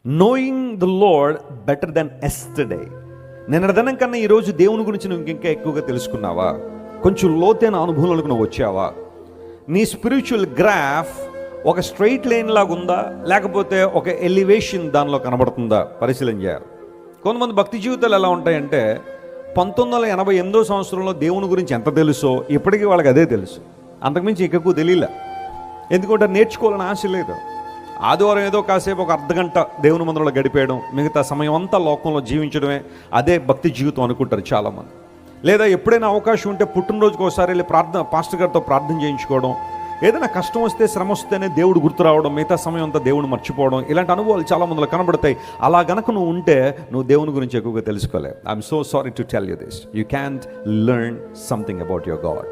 Knowing the lord better than yesterday. నిన్నటిదినం కన్నా ఈరోజు దేవుని గురించి నువ్వు ఇంకా ఎక్కువగా తెలుసుకున్నావా? కొంచెం లోతైన అనుభవాలకు నువ్వు వచ్చావా? నీ స్పిరిచువల్ గ్రాఫ్ ఒక స్ట్రైట్ లైన్ లాగా ఉందా, లేకపోతే ఒక ఎలివేషన్ దానిలో కనబడుతుందా? పరిశీలన చేయాలి. కొంతమంది భక్తి జీవితాలు ఎలా ఉంటాయంటే 1988 సంవత్సరంలో దేవుని గురించి ఎంత తెలుసో ఇప్పటికీ వాళ్ళకి అదే తెలుసు, అంతకుమించి ఎక్కువ తెలియలే. ఎందుకంటే నేర్చుకోవాలని ఆశ లేదు. ఆదివారం ఏదో కాసేపు ఒక అర్ధగంట దేవుని మందిరంలో గడిపేయడం, మిగతా సమయం అంతా లోకంలో జీవించడమే అదే భక్తి జీవితం అనుకుంటారు చాలామంది. లేదా ఎప్పుడైనా అవకాశం ఉంటే పుట్టినరోజుకి ఒకసారి వెళ్ళి పాస్టర్ గారితో ప్రార్థన చేయించుకోవడం, ఏదైనా కష్టం వస్తే శ్రమ వస్తేనే దేవుడు గుర్తు రావడం, మిగతా సమయం అంతా దేవుడు మర్చిపోవడం, ఇలాంటి అనుభవాలు చాలా మందిలో కనబడతాయి. అలా గనక నువ్వు ఉంటే నువ్వు దేవుని గురించి ఎక్కువగా తెలుసుకోలేవు. I'm so sorry to tell you this, you can't learn something about your God.